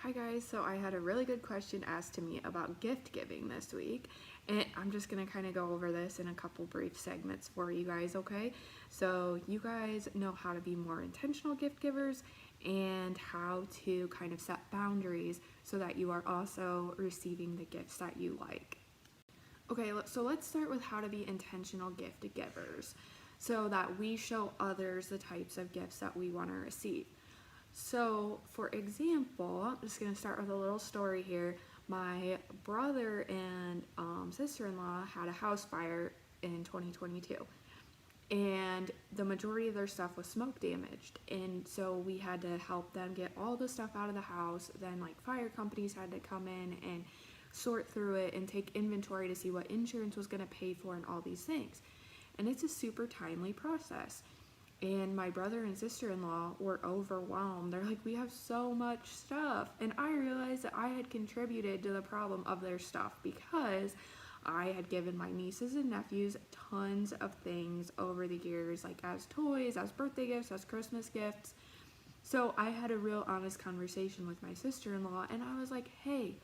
Hi guys, so I had a really good question asked to me about gift giving this week, and I'm just gonna kind of go over this in a couple brief segments for you guys, okay? So you guys know how to be more intentional gift givers and how to kind of set boundaries so that you are also receiving the gifts that you like. Okay, so let's start with how to be intentional gift givers so that we show others the types of gifts that we want to receive. So, for example, I'm just going to start with a little story here. My brother and sister-in-law had a house fire in 2022, and the majority of their stuff was smoke damaged, and so we had to help them get all the stuff out of the house. Then like fire companies had to come in and sort through it and take inventory to see what insurance was going to pay for and all these things, and it's a super timely process. And my brother and sister-in-law were overwhelmed. They're like, we have so much stuff. And I realized that I had contributed to the problem of their stuff because I had given my nieces and nephews tons of things over the years, like as toys, as birthday gifts, as Christmas gifts. So I had a real honest conversation with my sister-in-law, and I was like, hey,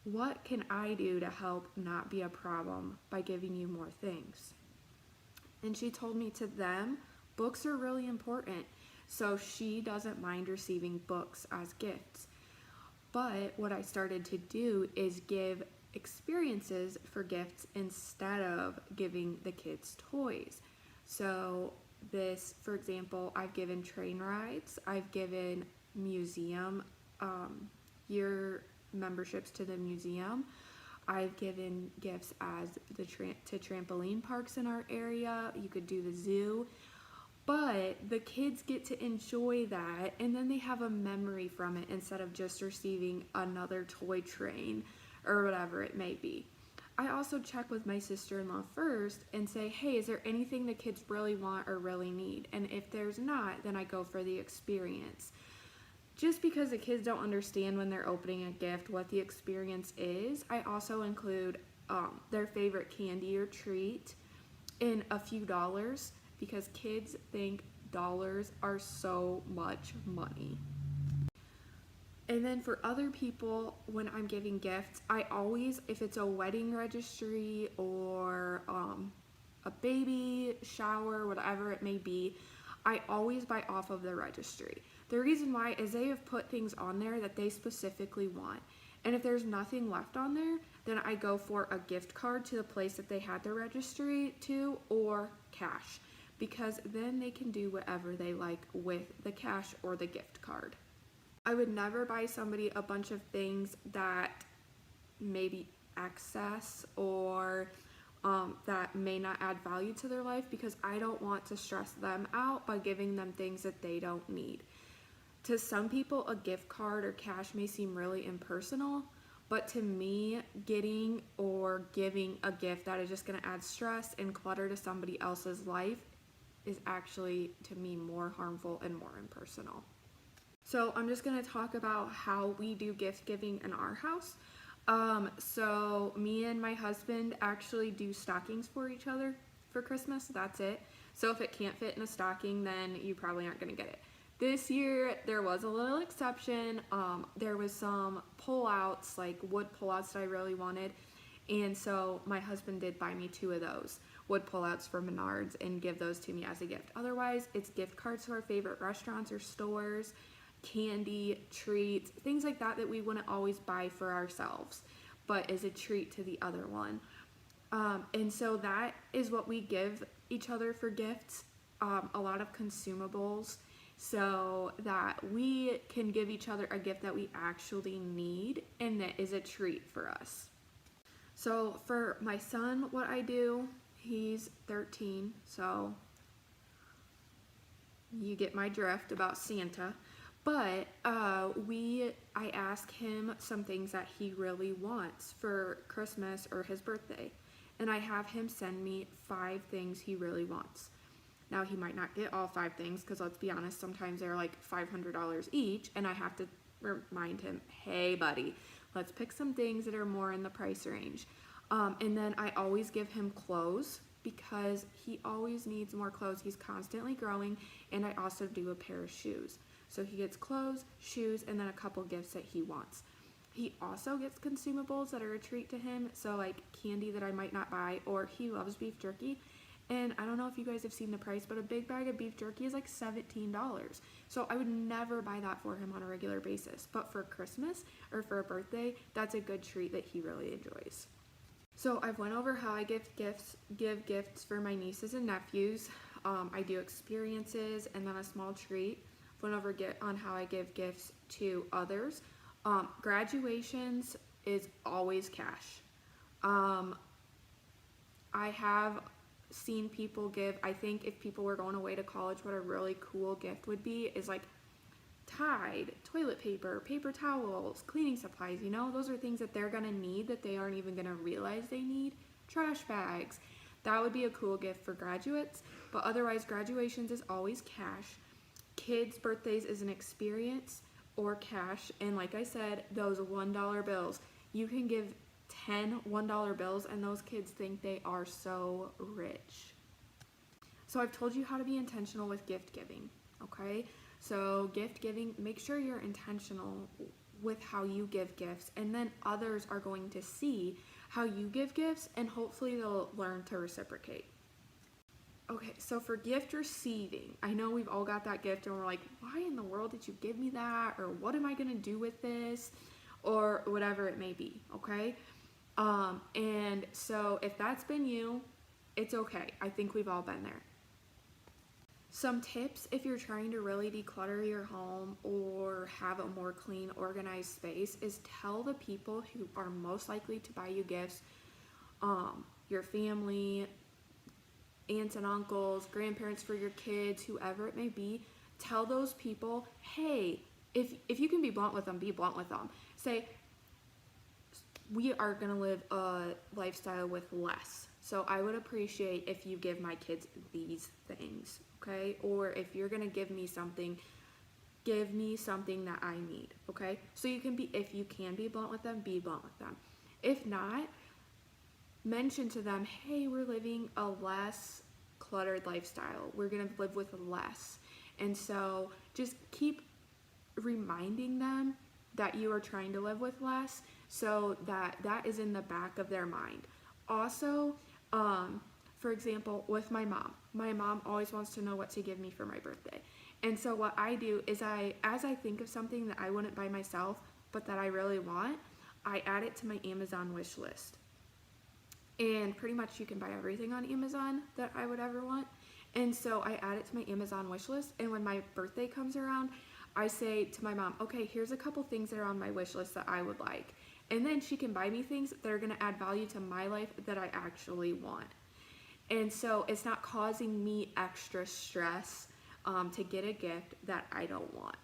what can I do to help not be a problem by giving you more things? And she told me to them, books are really important, so she doesn't mind receiving books as gifts. But what I started to do is give experiences for gifts instead of giving the kids toys. So this, for example, I've given train rides, I've given museum year memberships to the museum. I've given gifts as to trampoline parks in our area. You could do the zoo. But the kids get to enjoy that, and then they have a memory from it instead of just receiving another toy train or whatever it may be. I also check with my sister-in-law first and say, hey, is there anything the kids really want or really need? And if there's not, then I go for the experience. Just because the kids don't understand when they're opening a gift what the experience is, I also include their favorite candy or treat in a few dollars, because kids think dollars are so much money. And then for other people, when I'm giving gifts, I always, if it's a wedding registry or a baby shower, whatever it may be, I always buy off of the registry. The reason why is they have put things on there that they specifically want. And if there's nothing left on there, then I go for a gift card to the place that they had the registry to, or cash, because then they can do whatever they like with the cash or the gift card. I would never buy somebody a bunch of things that may be excess or that may not add value to their life, because I don't want to stress them out by giving them things that they don't need. To some people, a gift card or cash may seem really impersonal, but to me, getting or giving a gift that is just going to add stress and clutter to somebody else's life is actually, to me, more harmful and more impersonal. So I'm just going to talk about how we do gift giving in our house. So me and my husband actually do stockings for each other for Christmas. That's it. So if it can't fit in a stocking, then you probably aren't going to get it. This year, there was a little exception. There was some pullouts, like wood pullouts that I really wanted. And so my husband did buy me 2 of those wood pullouts from Menards and give those to me as a gift. Otherwise, it's gift cards to our favorite restaurants or stores, candy, treats, things like that that we wouldn't always buy for ourselves, but is a treat to the other one. And so that is what we give each other for gifts, a lot of consumables, so that we can give each other a gift that we actually need and that is a treat for us. So for my son, what I do, he's 13, so you get my drift about Santa. But I ask him some things that he really wants for Christmas or his birthday. And I have him send me 5 things he really wants. Now, he might not get all 5 things, because let's be honest, sometimes they're like $500 each, and I have to remind him, hey buddy, let's pick some things that are more in the price range. And then I always give him clothes, because he always needs more clothes. He's constantly growing, and I also do a pair of shoes. So he gets clothes, shoes, and then a couple gifts that he wants. He also gets consumables that are a treat to him, so like candy that I might not buy, or he loves beef jerky. And I don't know if you guys have seen the price, but a big bag of beef jerky is like $17. So I would never buy that for him on a regular basis. But for Christmas or for a birthday, that's a good treat that he really enjoys. So I've went over how I give gifts for my nieces and nephews. I do experiences and then a small treat. Went over on how I give gifts to others. Graduations is always cash. I have seen people give, I think if people were going away to college, what a really cool gift would be is like Tide, toilet paper, paper towels, cleaning supplies, you know, those are things that they're gonna need that they aren't even gonna realize they need. Trash bags. That would be a cool gift for graduates, but otherwise graduations is always cash. Kids' birthdays is an experience or cash, and like I said, those $1 bills. You can give 10 $1 bills and those kids think they are so rich. So I've told you how to be intentional with gift giving, okay? So gift giving, make sure you're intentional with how you give gifts, and then others are going to see how you give gifts and hopefully they'll learn to reciprocate. Okay, so for gift receiving, I know we've all got that gift and we're like, why in the world did you give me that? Or what am I gonna do with this? Or whatever it may be, okay? And so if that's been you, it's okay. I think we've all been there. Some tips if you're trying to really declutter your home or have a more clean, organized space is tell the people who are most likely to buy you gifts, your family, aunts and uncles, grandparents for your kids, whoever it may be, tell those people, hey, if you can be blunt with them, be blunt with them. Say, we are going to live a lifestyle with less. So I would appreciate if you give my kids these things, okay? Or if you're going to give me something that I need, okay? So if you can be blunt with them, be blunt with them. If not, mention to them, hey, we're living a less cluttered lifestyle. We're going to live with less. And so just keep reminding them that you are trying to live with less, so that is in the back of their mind. Also, for example, with my mom always wants to know what to give me for my birthday. And so what I do is as I think of something that I wouldn't buy myself, but that I really want, I add it to my Amazon wish list. And pretty much you can buy everything on Amazon that I would ever want. And so I add it to my Amazon wish list, and when my birthday comes around, I say to my mom, okay, here's a couple things that are on my wish list that I would like. And then she can buy me things that are going to add value to my life that I actually want. And so it's not causing me extra stress to get a gift that I don't want.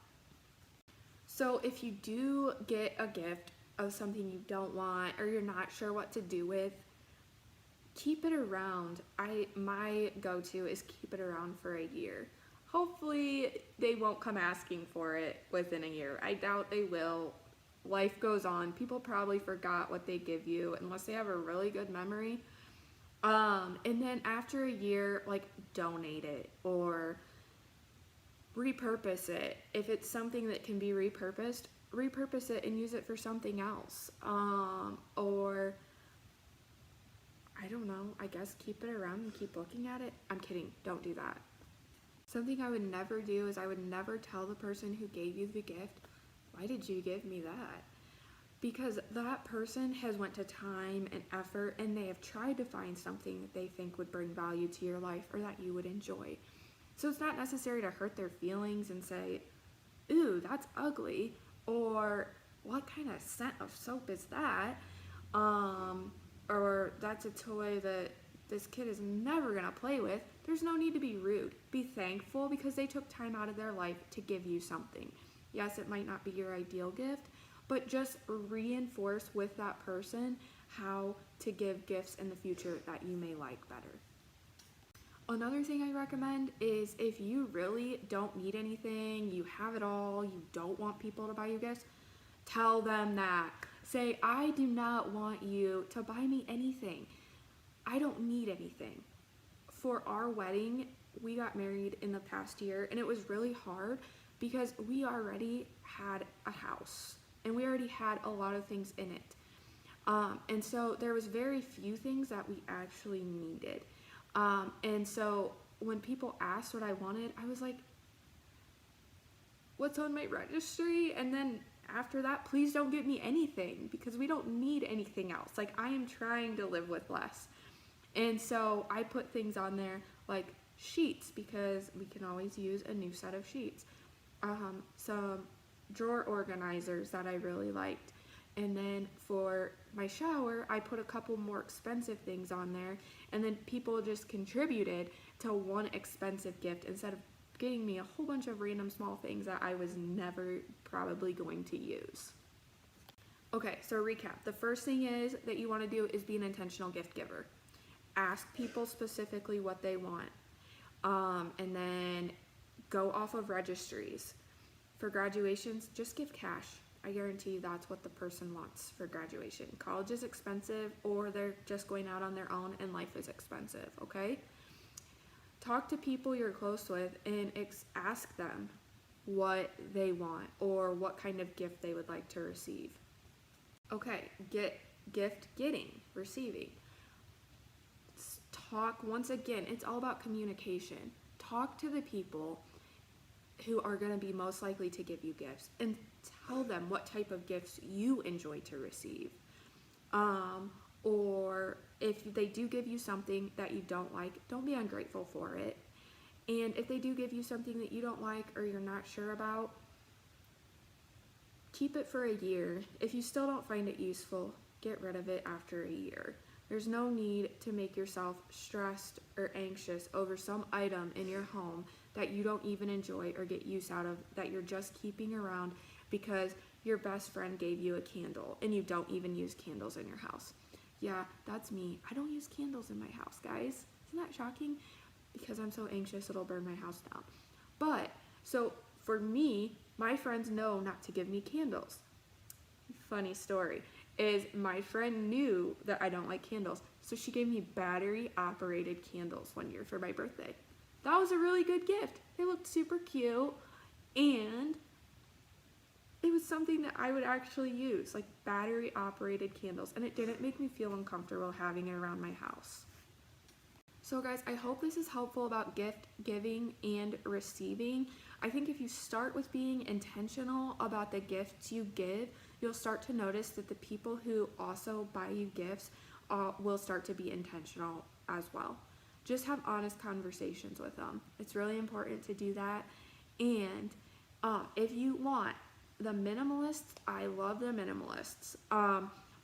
So if you do get a gift of something you don't want or you're not sure what to do with, keep it around. My go-to is keep it around for a year. Hopefully they won't come asking for it within a year. I doubt they will. Life goes on. People probably forgot what they give you unless they have a really good memory. And then after a year, like, donate it or repurpose it. If it's something that can be repurpose it and use it for something else. Or I don't know, I guess keep it around and keep looking at it. I'm kidding, don't do that. Something I would never do is I would never tell the person who gave you the gift, why did you give me that? Because that person has went to time and effort and they have tried to find something that they think would bring value to your life or that you would enjoy. So it's not necessary to hurt their feelings and say, ooh, that's ugly, or what kind of scent of soap is that? Or that's a toy that this kid is never gonna play with. There's no need to be rude. Be thankful because they took time out of their life to give you something. Yes, it might not be your ideal gift, but just reinforce with that person how to give gifts in the future that you may like better. Another thing I recommend is if you really don't need anything, you have it all, you don't want people to buy you gifts, tell them that. Say, I do not want you to buy me anything. I don't need anything. For our wedding, we got married in the past year and it was really hard because we already had a house and we already had a lot of things in it. And so there was very few things that we actually needed. And so when people asked what I wanted, I was like, what's on my registry? And then after that, please don't get me anything, because we don't need anything else. Like, I am trying to live with less. And so I put things on there like sheets, because we can always use a new set of sheets. Some drawer organizers that I really liked. And then for my shower, I put a couple more expensive things on there. And then people just contributed to one expensive gift instead of getting me a whole bunch of random small things that I was never probably going to use. Okay, so recap. The first thing is that you want to do is be an intentional gift giver. Ask people specifically what they want. And then go off of registries. For graduations, just give cash. I guarantee you that's what the person wants for graduation. College is expensive, or they're just going out on their own and life is expensive, okay? Talk to people you're close with and ask them what they want or what kind of gift they would like to receive. Okay, receiving. Talk, once again, it's all about communication. Talk to the people who are going to be most likely to give you gifts and tell them what type of gifts you enjoy to receive. Or if they do give you something that you don't like, don't be ungrateful for it. And if they do give you something that you don't like or you're not sure about, keep it for a year. If you still don't find it useful, get rid of it after a year. There's no need to make yourself stressed or anxious over some item in your home that you don't even enjoy or get use out of, that you're just keeping around because your best friend gave you a candle and you don't even use candles in your house. Yeah, that's me. I don't use candles in my house, guys. Isn't that shocking? Because I'm so anxious it'll burn my house down. But, so for me, my friends know not to give me candles. Funny story is my friend knew that I don't like candles, so she gave me battery operated candles one year for my birthday. That was a really good gift. They looked super cute, and it was something that I would actually use, like battery operated candles, and it didn't make me feel uncomfortable having it around my house. So guys, I hope this is helpful about gift giving and receiving. I think if you start with being intentional about the gifts you give, you'll start to notice that the people who also buy you gifts will start to be intentional as well. Just have honest conversations with them. It's really important to do that. And if you want the minimalists, I love the minimalists.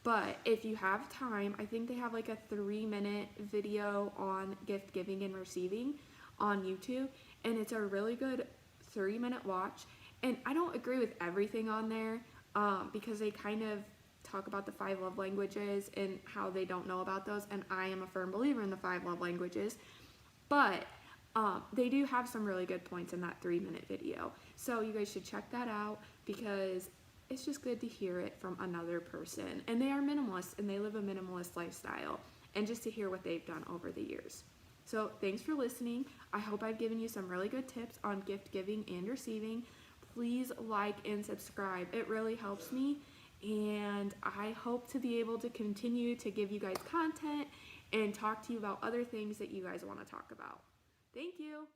But if you have time, I think they have like a 3-minute video on gift giving and receiving on YouTube. And it's a really good 3-minute watch. And I don't agree with everything on there because they kind of talk about the 5 love languages and how they don't know about those. And I am a firm believer in the 5 love languages. But they do have some really good points in that 3-minute video. So you guys should check that out because it's just good to hear it from another person. And they are minimalists and they live a minimalist lifestyle. And just to hear what they've done over the years. So thanks for listening. I hope I've given you some really good tips on gift giving and receiving. Please like and subscribe. It really helps me. And I hope to be able to continue to give you guys content and talk to you about other things that you guys want to talk about. Thank you.